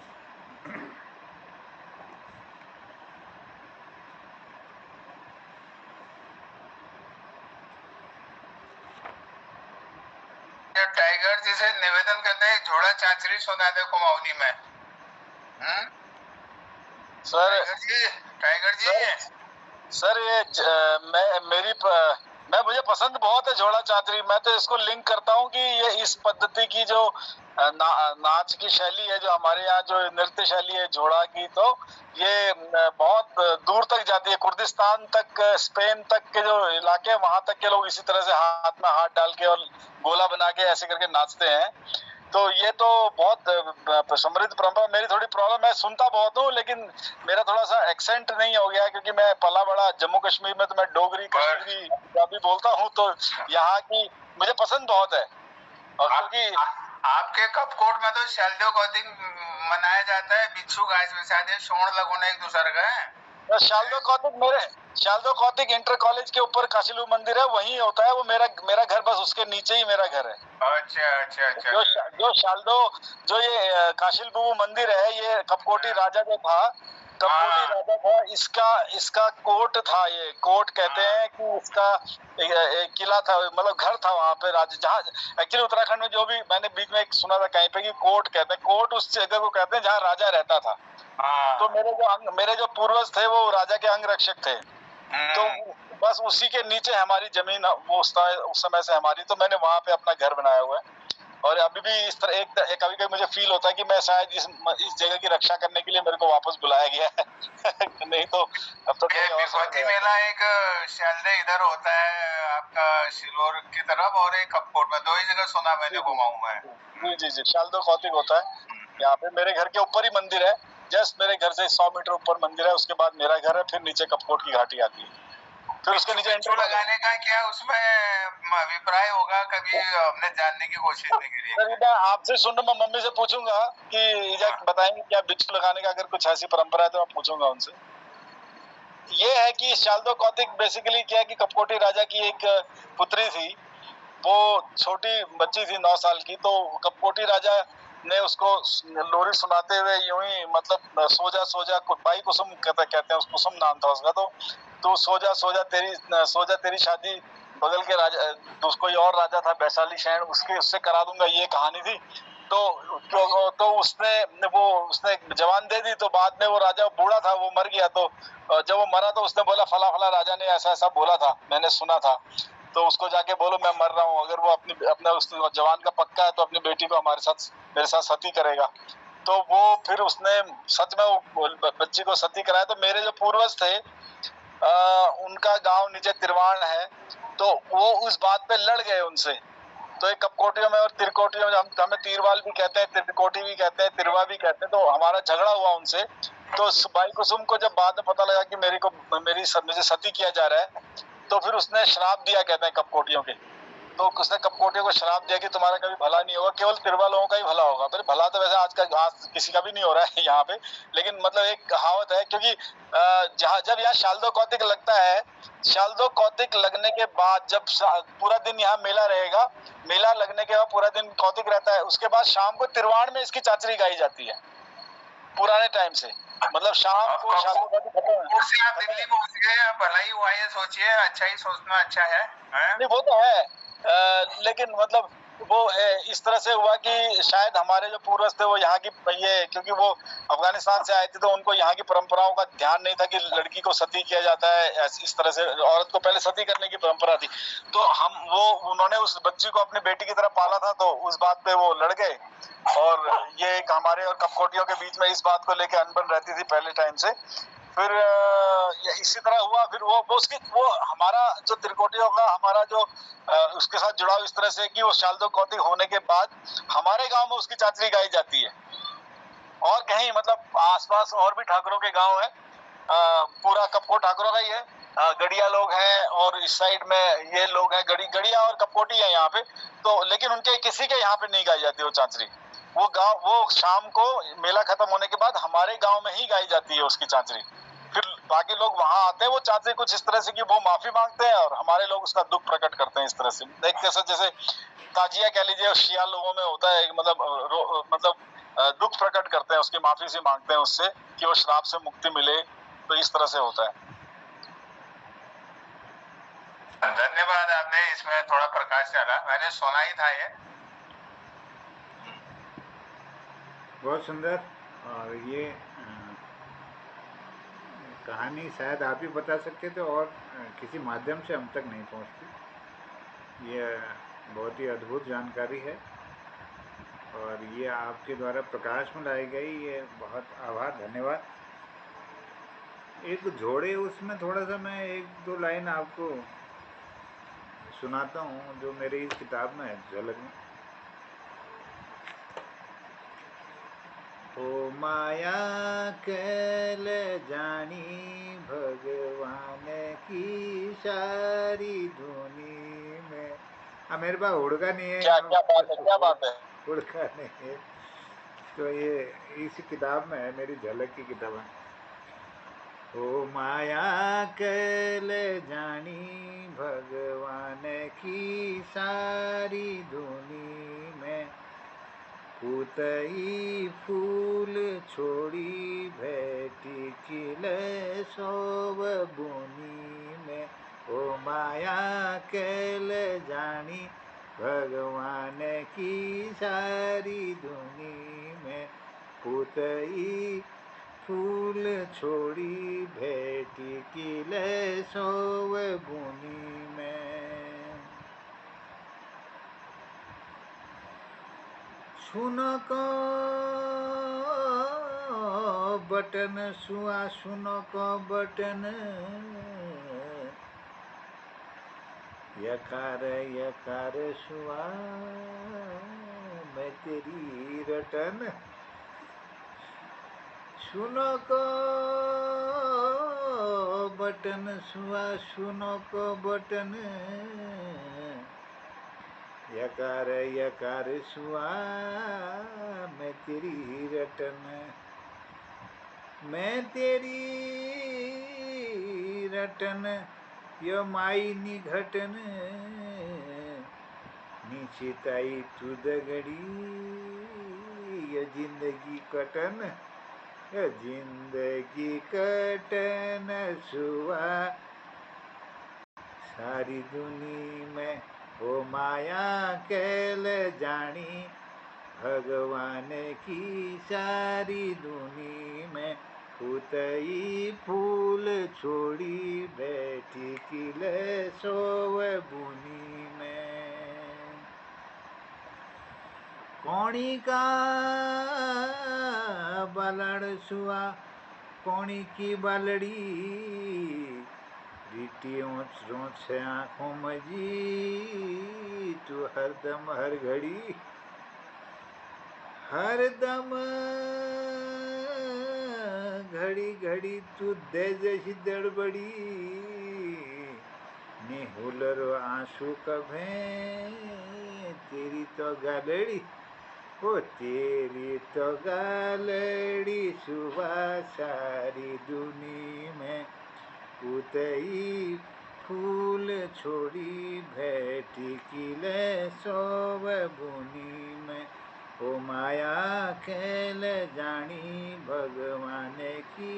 टाइगर जी से निवेदन करते हैं, झोड़ा चाचरी सुना दे कुमाऊनी में। सर टाइगर जी सर मैं मुझे पसंद बहुत है झोड़ा चाचरी। मैं तो इसको लिंक करता हूँ कि ये इस पद्धति की जो नाच की शैली है, जो हमारे यहाँ जो नृत्य शैली है झोड़ा की, तो ये बहुत दूर तक जाती है, कुर्दिस्तान तक, स्पेन तक के जो इलाके हैं वहां तक के लोग इसी तरह से हाथ में हाथ डाल के और गोला बना के ऐसे करके नाचते हैं। तो ये तो बहुत समृद्ध परंपरा। मेरी थोड़ी प्रॉब्लम है, सुनता बहुत हूँ लेकिन मेरा थोड़ा सा एक्सेंट नहीं हो गया, क्योंकि मैं पला बड़ा जम्मू कश्मीर में, तो मैं डोगरी कश्मीरी पंजाबी बोलता हूँ, तो यहाँ की मुझे पसंद बहुत है। और क्योंकि आपके कपकोट में तो शैलदेव कौतिक मनाया जाता है, बिच्छू गाय बिछा सोण लगोने एक दूसरे का। शालदो कौतिक इंटर कॉलेज के ऊपर काशिलू मंदिर है, वहीं होता है वो। मेरा घर बस उसके नीचे ही मेरा घर है। अच्छा। जो शालदो, जो ये काशिल मंदिर है, ये कपकोटी राजा जो था, कपकोटी राजा था, इसका कोट था। ये कोट कहते हैं कि इसका एक किला था, मतलब घर था वहां पे राजा, जहाँ एक्चुअली उत्तराखंड में जो भी मैंने बीच में एक सुना था कहीं पे कि कोट कहते हैं, कोट उस जगह को कहते हैं जहाँ राजा रहता था। तो मेरे जो पूर्वज थे वो राजा के अंग रक्षक थे, तो बस उसी के नीचे हमारी जमीन वो उस समय से हमारी, तो मैंने वहां पे अपना घर बनाया हुआ है। और अभी भी इस तरह कभी कभी मुझे फील होता है कि मैं शायद इस जगह की रक्षा करने के लिए मेरे को वापस बुलाया गया है। नहीं तो अब तो भगवती मेला एक शैलदे इधर होता है आपका सिलोर की तरफ, और एक कपकोट में, दो ही जगह सुना मैंने कुमाऊं में। जी शालदो कौतिक होता है यहाँ पे। मेरे घर के ऊपर ही मंदिर है, जस्ट मेरे घर से 100 मीटर ऊपर मंदिर है, उसके बाद मेरा घर है, फिर नीचे कपकोट की घाटी आती है, फिर उसके नीचे बिच्छू लगाने का क्या उसमें अभिप्राय होगा, कभी हमने जानने की कोशिश नहीं करी। मैं आपसे सुन, मैं मम्मी से पूछूंगा कि बताएंगे क्या बिच्छू लगाने का, अगर कुछ ऐसी परंपरा है तो मैं पूछूंगा उनसे। ये है कि शालदो कौतिक बेसिकली क्या है कि कपकोटी राजा की एक पुत्री थी, वो छोटी बच्ची थी 9 साल की, तो कपकोटी राजा ने उसको लोरी सुनाते हुए यूं ही, मतलब सो जा बाई कुसुम कहते हैं, उस कुसुम नाम था उसका, तो सो जा तेरी शादी बगल के राजा, कोई और राजा था वैशाली शहर, उससे करा दूंगा, ये कहानी थी। तो उसने जवान दे दी, तो बाद में वो राजा बूढ़ा था, वो मर गया। तो जब वो मरा तो उसने बोला फला फला राजा ने ऐसा ऐसा बोला था, मैंने सुना था, तो उसको जाके बोलो मैं मर रहा हूँ, अगर वो अपना उस जवान का पक्का है तो अपनी बेटी को मेरे साथ सती करेगा। तो वो फिर उसने सच में वो बच्ची को सती कराया। तो मेरे जो पूर्वज थे उनका गांव नीचे तिरवाण है, तो वो उस बात पे लड़ गए उनसे। तो एक कपकोटियों में और तिरकोटियों में, हमें तीरवाल भी कहते हैं, तिरकोटी भी कहते हैं, तिरवा भी कहते हैं, तो हमारा झगड़ा हुआ उनसे। तो बाई कुसुम को जब बाद में पता लगा कि मुझे सती किया जा रहा है, तो फिर उसने श्राप दिया, कहते हैं कपकोटियों के, तो उसने कपकोटियों को श्राप दिया कि तुम्हारा कभी भला नहीं होगा, केवल तिरवा लोगों का ही भला होगा। फिर भला तो वैसे आज किसी का भी नहीं हो रहा है यहाँ पे, लेकिन मतलब एक कहावत है, क्योंकि जब यहाँ शालदो कौतिक लगता है, शालदो कौतिक लगने के बाद जब पूरा दिन यहाँ मेला रहेगा, मेला लगने के बाद पूरा दिन कौतिक रहता है, उसके बाद शाम को तिरवाण में इसकी चाचरी गाई जाती है पुराने टाइम से, मतलब शाम को शालदो कौतिक खत्म है। आप दिल्ली पहुंच गए, भला ही हुआ, ये सोचिए, अच्छा ही सोचना अच्छा है। नहीं वो तो है, लेकिन मतलब वो इस तरह से हुआ कि शायद हमारे जो पूर्वज थे वो यहाँ की, ये क्योंकि वो अफगानिस्तान से आए थे, तो उनको यहाँ की परंपराओं का ध्यान नहीं था कि लड़की को सती किया जाता है, इस तरह से औरत को पहले सती करने की परंपरा थी। तो उन्होंने उस बच्ची को अपनी बेटी की तरह पाला था, तो उस बात पे वो लड़ गए, और ये एक हमारे और कपकोटियों के बीच में इस बात को लेकर अनबन रहती थी पहले टाइम से। फिर इसी तरह हुआ, फिर वो हमारा जो त्रिकोटियों का हमारा जो उसके साथ जुड़ाव इस तरह से कि वो शालदो कौतिक होने के बाद हमारे गांव में उसकी चाचरी गाई जाती है, और कहीं मतलब आसपास और भी ठाकुरों के गांव है, पूरा कपकोट ठाकुरों का ही है, गड़िया लोग हैं, और इस साइड में ये लोग हैं, गड़िया और कपकोटी है यहाँ पे, तो लेकिन उनके किसी के यहाँ पे नहीं गाई जाती वो चाचरी। वो शाम को मेला खत्म होने के बाद हमारे गांव में ही गाई जाती है उसकी चाचरी। फिर बाकी लोग वहां आते हैं, वो चाचरी कुछ इस तरह से कि वो माफी मांगते हैं, और हमारे लोग उसका दुख प्रकट करते हैं इस तरह से, एक जैसे ताजिया कह लीजिए शिया लोगों में होता है, मतलब दुख प्रकट करते हैं, उसकी माफी से मांगते हैं उससे कि वो श्राप से मुक्ति मिले, तो इस तरह से होता है। धन्यवाद, आपने इसमें थोड़ा प्रकाश डाला, मैंने सुना ही था ये। बहुत सुंदर। और ये कहानी शायद आप ही बता सकते थे और किसी माध्यम से हम तक नहीं पहुंचती। ये बहुत ही अद्भुत जानकारी है और ये आपके द्वारा प्रकाश में लाई गई, ये बहुत आभार, धन्यवाद। एक जोड़े उसमें थोड़ा सा मैं 1-2 लाइन आपको सुनाता हूँ जो मेरी इस किताब में है, झलक में। ओ माया कैल जानी भगवान की सारी धुनी में। मेरे पास हुड़का नहीं है। क्या बात है, क्या बात है। हुड़का नहीं है, तो ये इस किताब में है, मेरी झलक की किताब है। ओ माया कैल जानी भगवान की सारी धुनी में, पूतई फूल छोड़ी भेटी किल सोव बुनी में। ओ माया कैल जानी भगवान की सारी धुनी में, पूतई फूल छोड़ी भेटी किल सोव बुनी में। सुनको बटन सुआ सुनको बटन, यकार यकार सुआ मैं तेरी रटन। सुनको बटन सुआ सुनको बटन, यकार यकार सुआ मैं तेरी रटन। मैं तेरी रटन यो माई निघटन, निशिताई तू दगड़ी ये जिंदगी कटन, ये जिंदगी कटन सुआ सारी दुनी में। ओ माया कैल जानी भगवान की सारी दुनी में, पूतई फूल छोड़ी बैठी किल सोव बुनी में। कौड़ी का बालड़ सुआ कौड़ी की बालड़ी, रीटियों से आँखों में जी तू हरदम हर घड़ी, हरदम घड़ी घड़ी तू दे जैसी दड़बड़ी, निहुलरो आंसू कभे तेरी तो गालड़ी, ओ तेरी तो गालड़ी सुबह सारी दुनी में, पूतई फूल छोड़ी भेटी किल सोव बुनी में। ओ माया कैल जानी भगवान की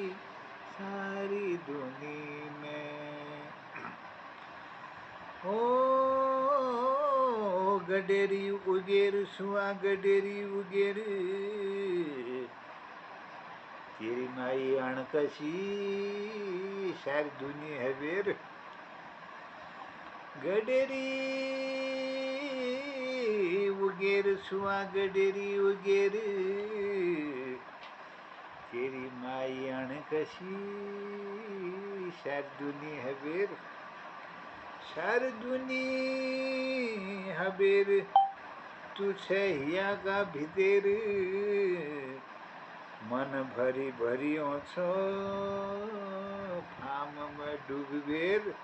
सारी दुनी में। ओ गडेरी उगेर सुआ गडेरी उगेर, तेरी माई अणकसी सारी दुनी है बेर। गडेरी उगेर सुआ गडेरी उगेर, तेरी माई अणकसी सारी दुनी है बेर। सारी दुनी हबेर तू छहिया का भीतर, मन भरी भरियो छो फाम में डूबी बेर,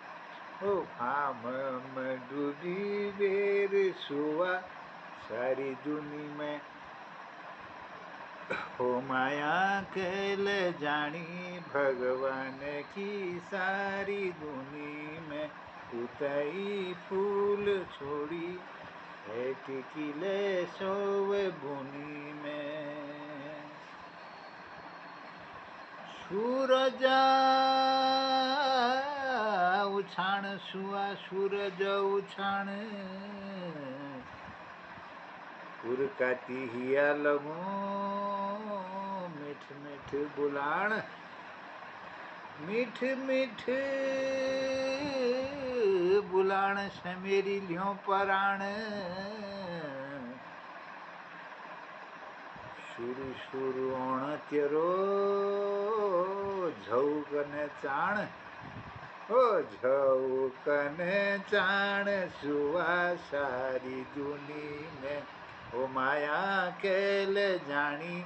ओ फाम में डूबी बेर सुआ सारी दुनी में। हो माया कैल जानी भगवान की सारी दुनी में, पूतई फूल छोड़ी टिकिले सोवे भूमि में। सूरज उछाण सुआ सूरज उछाण पुर काटी हिया लगो मिठ मिठ बुलाण मिठ मिठ बुलाण से मेरी लियो पराण शुरू शुरू ओण तेरो झऊ कने चाण ओ झऊ कने चाण सुआ सारी दुनी में ओ माया केल जानी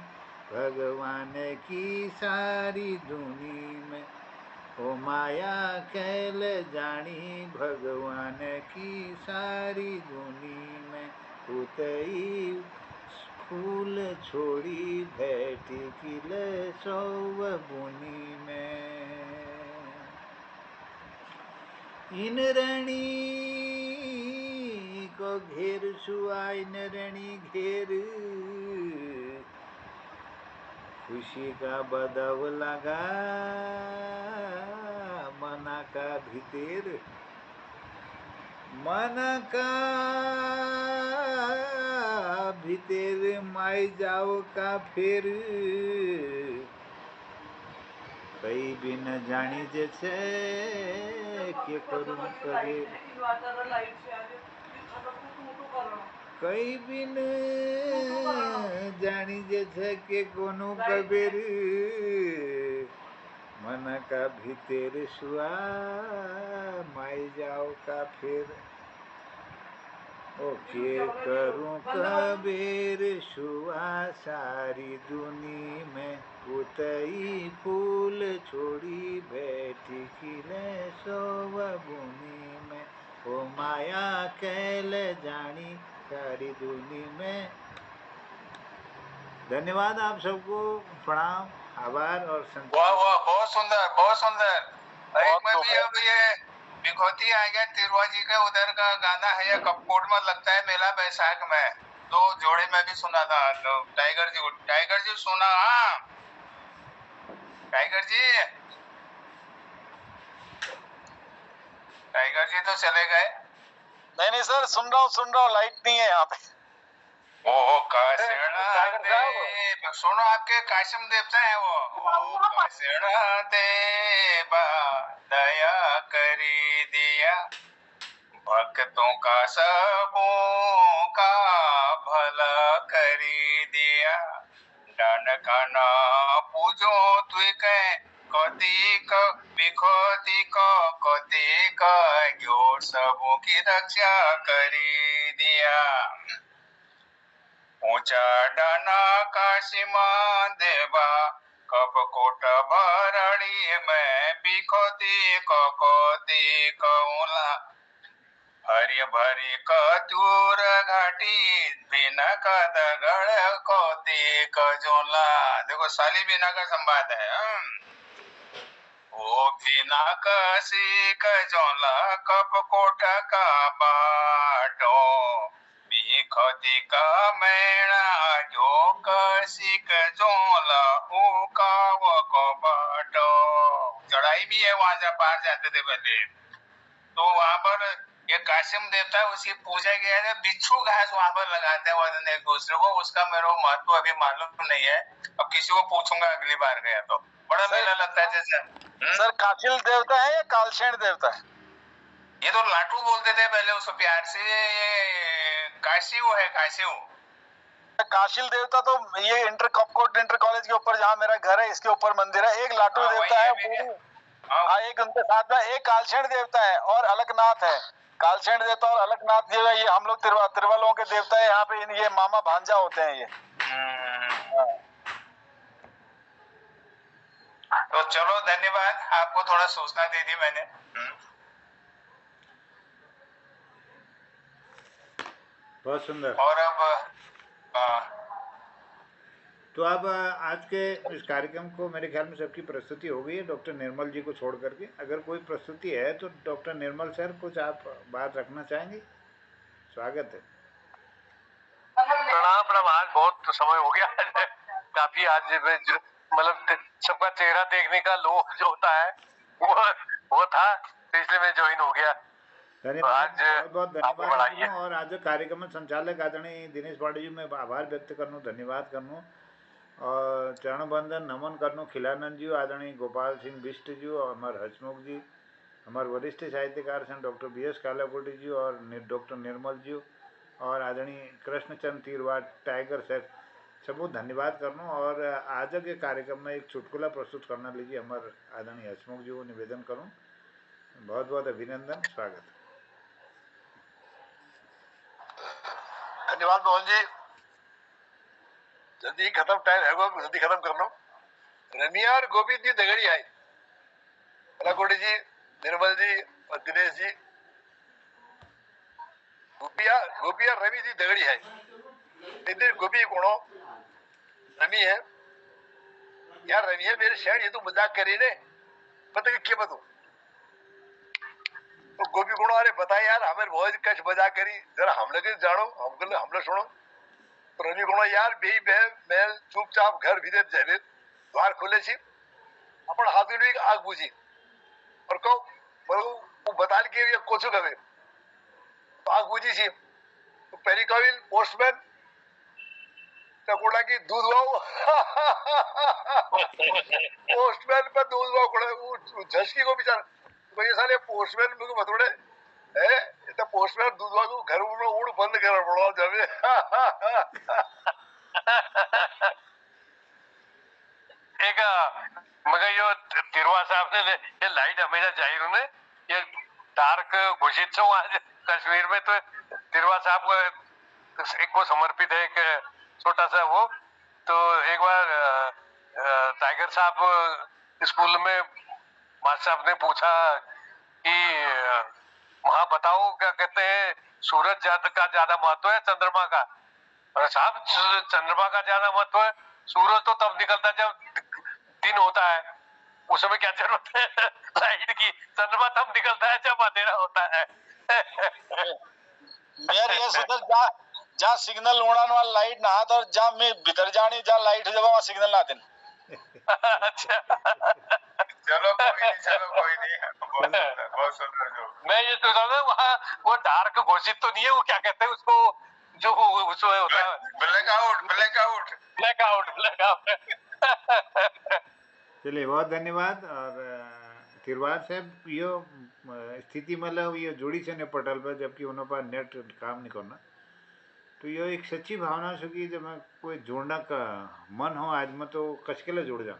भगवान की सारी दुनी में ओ माया कैल जानी भगवान की सारी दुनी में उतई फूल छोड़ी बैठी किले सौव बुनी में। इन रणी को घेर सुआ इन रणी घेर खुशी का बदव लगा मना का भीतर मना का भीतर माई जाओ का फिर कई बिन जानी जैसे के करूं कभी कई बिन जानी जैसे के कोनो कबीर मन का भीतर सुआ माई जाओ का फिर ओ के करूं कबीर सुआ सारी दुनी में उतई फूल छोड़ी बैठी खिले सोव भूमि में ओ माया कैल जानी सारी दुनी में। धन्यवाद आप सबको, प्रणाम, आभार और वाह वाह, बहुत सुंदर बहुत सुंदर। एक में भी अब ये बिखौती आ गया तिरवा जी का उधर का गाना है, ये कपकोट में लगता है मेला बैसाख में, तो जोड़े में भी सुना था। तो टाइगर जी सुना? हाँ टाइगर जी तो चले गए। नहीं सर, सुन रहा हूँ, लाइट नहीं है यहाँ पे। ओ सुनो, आपके काशिम देवता है वो। काशिणा देवा दया करी दिया, भक्तों का सबों का भला करी दिया। डान का ना पूजो तुई कह कौतिक बिखौतिक कौतिक यो सबों की रक्षा करी दिया। ऊंचा डाना काशिमा देवा कपकोट भरड़ी में बिखौती कोती कौला हरि भरी कतूर घाटी बिना का दगड़ कोती कजोला। देखो साली बिना का संवाद है। ओ बिना कसी कजोला कपकोट का बाटो बिखौती का मेणा जो कसी कजोला उका वो को बाटो। चढ़ाई भी है वहां से पार जाते थे पहले, तो वहां पर ये काशिम देवता है, उसकी पूजा किया है। बिच्छू घास वहां पर लगाते हैं एक दूसरे को, उसका मेरे को महत्व अभी मालूम नहीं है, अब किसी को पूछूंगा अगली बार गया तो। बड़ा मेला लगता है जैसे। सर काशिल देवता है या कालसेन देवता है? ये तो लाटू बोलते थे पहले उसको प्यार से, काशिव है काशिव। काशिल देवता तो ये कपकोट इंटर कॉलेज के ऊपर जहाँ मेरा घर है इसके ऊपर मंदिर है। एक लाटू देवता है, हाँ एक उनके साथ में एक कालसेन देवता है और अलकनाथ है। कालसेन देवता और अलकनाथ जो है ये हम लोग तिरवालों के देवता है। यहाँ पे ये मामा भांजा होते हैं ये। तो चलो धन्यवाद, आपको थोड़ा सूचना दे दी मैंने। बहुत सुंदर। और अब तो अब आज के इस कार्यक्रम को मेरे ख्याल में सबकी प्रस्तुति हो गई है, डॉक्टर निर्मल जी को छोड़ करके। अगर कोई प्रस्तुति है तो डॉक्टर निर्मल सर कुछ आप बात रखना चाहेंगे? स्वागत है। आज बहुत समय हो गया काफी आज मतलब सबका चेहरा देखने का लोभ जो होता है वो था, तो इसलिए मैं ज्वाइन हो गया। धन्यवाद, आज बहुत बहुत आगे धन्यवाद बढ़ाइए। आपको। और आज कार्यक्रम संचालक आदरणीय दिनेश पांडे जी मैं आभार व्यक्त करनू, धन्यवाद करनू और चरण बंदन नमन करनू खिलानंद जी, आदरणीय गोपाल सिंह बिष्ट जी और हमारे हसमुख जी, हमारे वरिष्ठ साहित्यकार हैं डॉक्टर BS कालाकोटी जी और डॉक्टर निर्मल जी और आदरणीय कृष्णचंद तीरवार टाइगर सर सबको धन्यवाद करनू। और आज के कार्यक्रम में एक चुटकुला प्रस्तुत करना लीजिए हमारे आदरणीय हसमुख जी को निवेदन करूँ। बहुत बहुत अभिनंदन, स्वागत। धन्यवाद मोहन जी, जल्दी खत्म, टाइम है जल्दी खत्म कर लो। रमिया और गोविंद जी दगड़ी है, कलाकोटी जी, निर्मल जी और दिनेश जी, गोपिया रवि जी दगड़ी है। इधर गोपी कोणो रमी है यार, रमी है मेरे शहर, ये तो मजाक करे ने, पता क्या बताऊं तो गोपी कोणो, अरे बता यार हमें बहुत कच मजाक करी, जरा हम लगे जानो हमले सुनो। तो रवि कोणो यार बे मैं चुपचाप घर भीतर जावे, द्वार खोले छी, अपन हाथ में एक आग बुझी और कहो वो बता के ये कोचो कवे, तो आग बुझी छी तो पहली कविल पोस्टमैन टकोड़ा की दूध लाओ पोस्टमैन पर दूध लाओ कोड़ा, वो झसकी को बेचारा तो ये साले पोस्टमैन मुझे बतोड़े है, ये तो पोस्टमैन दूध लाओ घर में उड़ बंद करना पड़ा जावे। एक मगर यो तिरवा साहब ने ये लाइट हमेशा चाहिए ने, ये डार्क घोषित छो आज कश्मीर में, तो तिरवा साहब को एक को समर्पित है एक छोटा सा वो। तो एक बार टाइगर साहब स्कूल में मास्टर साहब ने पूछा कि वहां बताओ क्या कहते हैं सूरज का ज्यादा महत्व है चंद्रमा का? अरे साहब चंद्रमा का ज्यादा महत्व है, सूरज तो तब निकलता है जब दिन होता है, उस समय क्या जरूरत है लाइट की? चंद्रमा तब निकलता है जब अंधेरा होता है। मेर ये सुधर जा सिग्नल उड़ान वाला लाइट ना तो जा मैं भीतर जानी जा लाइट जब वहां सिग्नल ना देन। अच्छा चलो कोई नहीं बहुत सुंदर जो मैं ये सोच रहा था वहाँ वो डार्क घोषित तो नहीं है, वो क्या कहते हैं उसको जो उसमें होता है ब्लैकआउट। चलिए बहुत धन्यवाद। और तिरवार साहब यो स्थिति मतलब ये जोड़ी से ने पटल पर, जबकि उन्होंने पास नेट काम नहीं करना, तो ये एक सच्ची भावना से कि जब मैं कोई जोड़ना का मन हो आज में तो कचकेला जुड़ जाऊँ।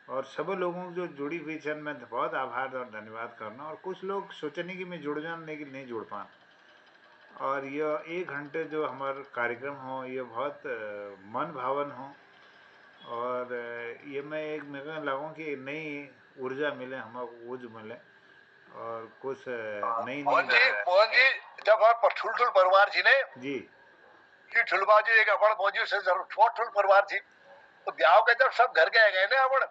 और सब लोगों को जो जुड़ी हुई छन मैं बहुत आभार और धन्यवाद करना। और कुछ लोग सोचने कि मैं जुड़ जाऊँ लेकिन नहीं जुड़ पा। और यह 1 घंटे जो हमारा कार्यक्रम हो ये बहुत मन भावन हो और ये मैं एक मेरे लगूँ कि नई ऊर्जा मिले, हमको ऊर्जा मिले और कुछ नई मोहन जी जब आप ठुल परिवार थी ने जी कि ठुलबाजी एक अपन मौजूद से छोट ठुल परिवार थी, तो ब्याह के जब सब घर गए गए ना अपन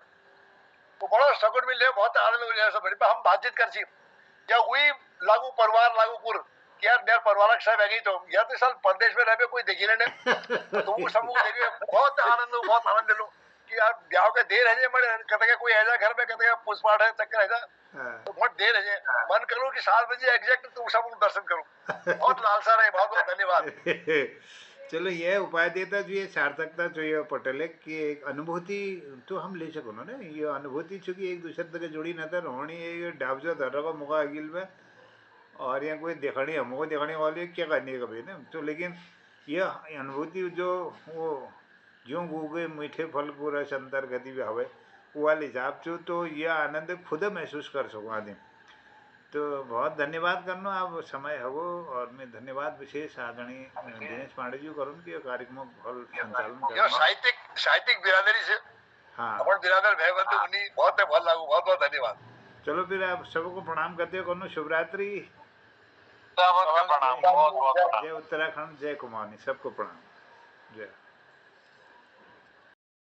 तो बड़ा सकुन मिले, बहुत आनंद मिले सब बड़ी हम बातचीत कर सी या वही लागू परिवार लागू पुर कि यार मेरे परिवार सब है तो या तो साल प्रदेश में रहे कोई देखी ने तो वो सब देखे बहुत आनंद ले लो कि यार ब्याह के देर है मैं कहते कोई ऐसा घर में कहते पुष्पाठ है चक्कर ऐसा तो बहुत देर है मन करूँ कि 7 बजे एग्जैक्ट तुम सब दर्शन करूँ। बहुत लालसा रहे, बहुत बहुत धन्यवाद। चलो ये उपाय देता जो ये सार्थकता जो ये पटेल कि एक अनुभूति तो हम ले सको ना ये अनुभूति चूंकि एक दूसरे तक जोड़ी न था रोहणी ये डाबजा धर का मुका अगिल में और यहाँ कोई देखनी हमको देखने वाली क्या करनी है कभी ना, तो लेकिन यह अनुभूति जो वो जो गूगे मीठे फल को रस अंतर गति भी हवे वो वाले हिसाब से तो यह आनंद खुद महसूस कर सको आदमी। तो बहुत धन्यवाद करना आप समय हो। और मैं धन्यवाद विशेष आदरणीय दिनेश पांडे जी करूँ कि कार्यक्रम भल संचालन कर साहित्यिक बिरादरी से हाँ अपन बिरादर भाई बंधु उन्हीं बहुत भल लागू, बहुत बहुत धन्यवाद। चलो फिर आप सबको प्रणाम करते हो करो शुभ रात्रि। प्रणाम, बहुत बहुत जय उत्तराखंड, जय कुमानी, सबको प्रणाम, जय।